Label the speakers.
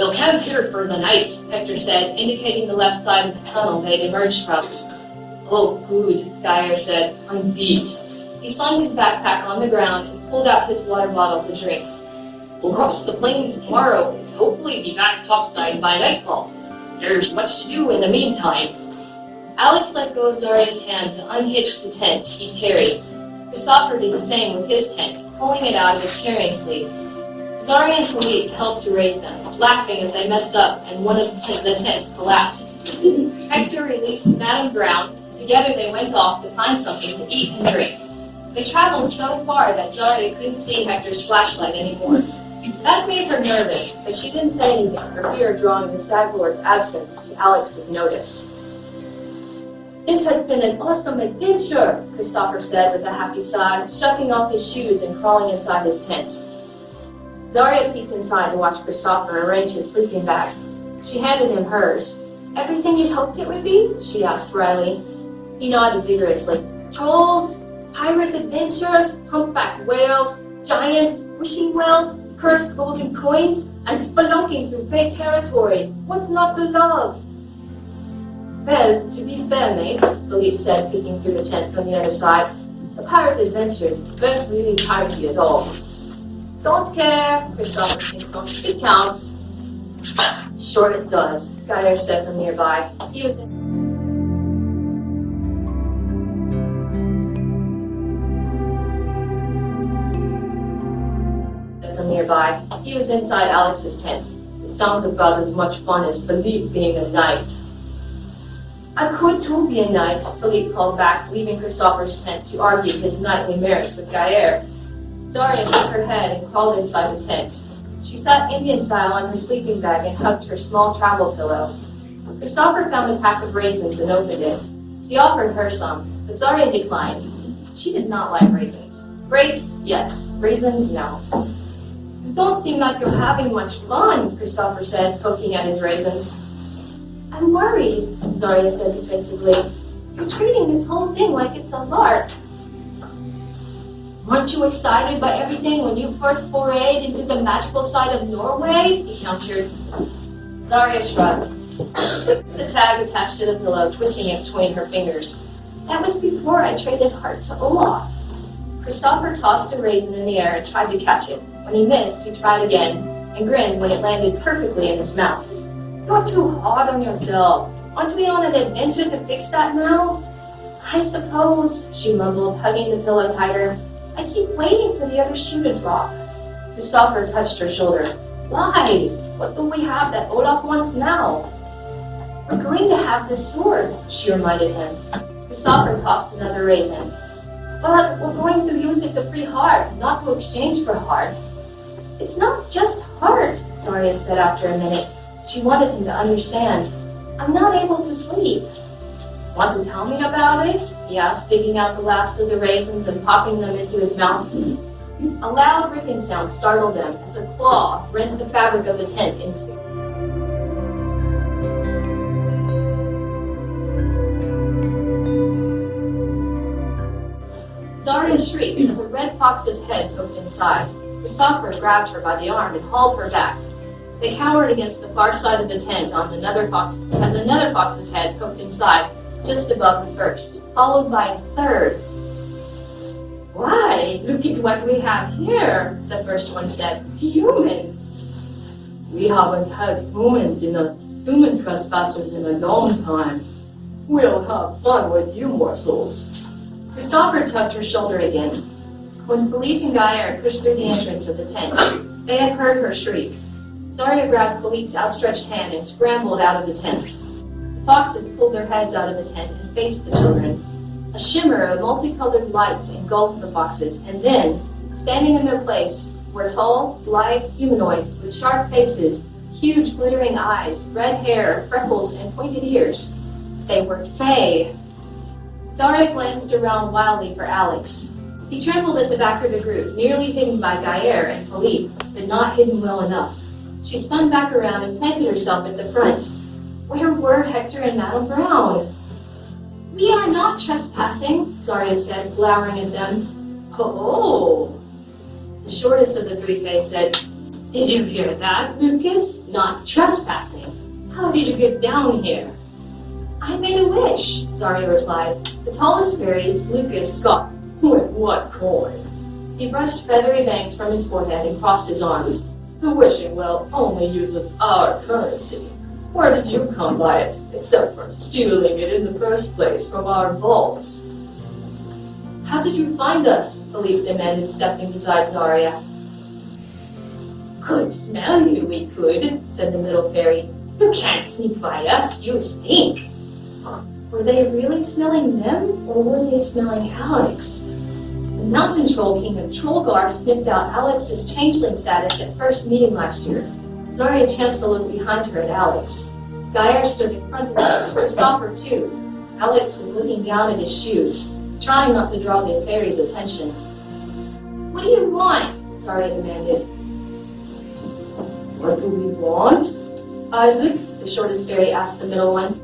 Speaker 1: "We'll camp here for the night," Hector said, indicating the left side of the tunnel they'd emerged from. "Oh, good," Gayer said. "I'm beat." He slung his backpack on the ground and pulled out his water bottle to drink. "We'll cross the plains tomorrow and hopefully be back topside by nightfall. There's much to do in the meantime." Alex let go of Zaria's hand to unhitch the tent he carried. Christopher did the same with his tent, pulling it out of its carrying sleeve. Zaria and Philippe helped to raise them, laughing as they messed up and one of the tents collapsed. Hector released Madame Brown. Together they went off to find something to eat and drink. They traveled so far that Zaria couldn't see Hector's flashlight anymore. That made her nervous, but she didn't say anything for fear of drawing the Stag Lord's absence to Alex's notice. "This has been an awesome adventure," Christopher said with a happy sigh, shucking off his shoes and crawling inside his tent. Zaria peeked inside to watch Christopher arrange his sleeping bag. She handed him hers. "Everything you hoped it would be?" she asked wryly. He nodded vigorously. "Trolls, pirate adventures, humpback whales, giants, wishing wells, cursed golden coins, and spelunking through fey territory. What's not to love?" "Well, to be fair, mate," Philippe said, peeking through the tent from the other side, "the pirate adventures weren't really piratey at all." "Don't care," Christopher sinks on. "It counts." "Sure it does," Gayer said from nearby. He was inside Alex's tent. It sounds about as much fun as Philippe being a knight. "I could too be a knight," Philippe called back, leaving Christopher's tent to argue his knightly merits with Gayer. Zaria shook her head and crawled inside the tent. She sat Indian style on her sleeping bag and hugged her small travel pillow. Christopher found a pack of raisins and opened it. He offered her some, but Zaria declined. She did not like raisins. Grapes, yes. Raisins, no. "You don't seem like you're having much fun," Christopher said, poking at his raisins. "I'm worried," Zaria said defensively. "You're treating this whole thing like it's a lark." "Weren't you excited by everything when you first forayed into the magical side of Norway?" he countered. Zaria shrugged. The tag attached to the pillow, twisting it between her fingers. "That was before I traded heart to Olaf." Christopher tossed a raisin in the air and tried to catch it. When he missed, he tried again, and grinned when it landed perfectly in his mouth. "You're too hard on yourself. Aren't we on an adventure to fix that now?" "I suppose," she mumbled, hugging the pillow tighter. "I keep waiting for the other shoe to drop." Christopher touched her shoulder. "Why? What do we have that Olaf wants now?" "We're going to have this sword," she reminded him. Christopher tossed another raisin. "But we're going to use it to free Heart, not to exchange for Heart." "It's not just Heart," Zaria said after a minute. She wanted him to understand. "I'm not able to sleep." "Want to tell me about it?" he asked, digging out the last of the raisins and popping them into his mouth. A loud ripping sound startled them as a claw rent the fabric of the tent in two. Zaria shrieked as a red fox's head poked inside. Christopher grabbed her by the arm and hauled her back. They cowered against the far side of the tent on another fox's head poked inside, just above the first, followed by a third. "Why, look at what we have here," the first one said. "Humans." "We haven't had human trespassers in a long time. We'll have fun with you morsels." Christopher tugged her shoulder again. When Philippe and Gayer pushed through the entrance of the tent, they had heard her shriek. Zaria grabbed Philippe's outstretched hand and scrambled out of the tent. The foxes pulled their heads out of the tent and faced the children. A shimmer of multicolored lights engulfed the foxes, and then, standing in their place, were tall, lithe humanoids with sharp faces, huge glittering eyes, red hair, freckles, and pointed ears. They were Fae. Zaria glanced around wildly for Alex. He trembled at the back of the group, nearly hidden by Gayer and Philippe, but not hidden well enough. She spun back around and planted herself at the front. Where were Hector and Madame Brown? "We are not trespassing," Zaria said, glowering at them. "Oh!" The shortest of the three Fae said, Did you hear that, Lucas? Not trespassing. How did you get down here? I made a wish, Zaria replied. The tallest fairy, Lucas, scoffed. With what coin? He brushed feathery bangs from his forehead and crossed his arms. The wishing well only uses our currency. Where did you come by it, except for stealing it in the first place from our vaults? How did you find us? Philippe demanded, stepping beside Zaria. Could smell you, we could, said the middle fairy. You can't sneak by us, you stink. Were they really smelling them, or were they smelling Alex? The mountain troll king of Trollgar sniffed out Alex's changeling status at first meeting last year. Zaria chanced to look behind her at Alex. Gaia stood in front of her. He saw her too. Alex was looking down at his shoes, trying not to draw the fairy's attention. What do you want? Zaria demanded. What do we want? Isaac, the shortest fairy, asked the middle one.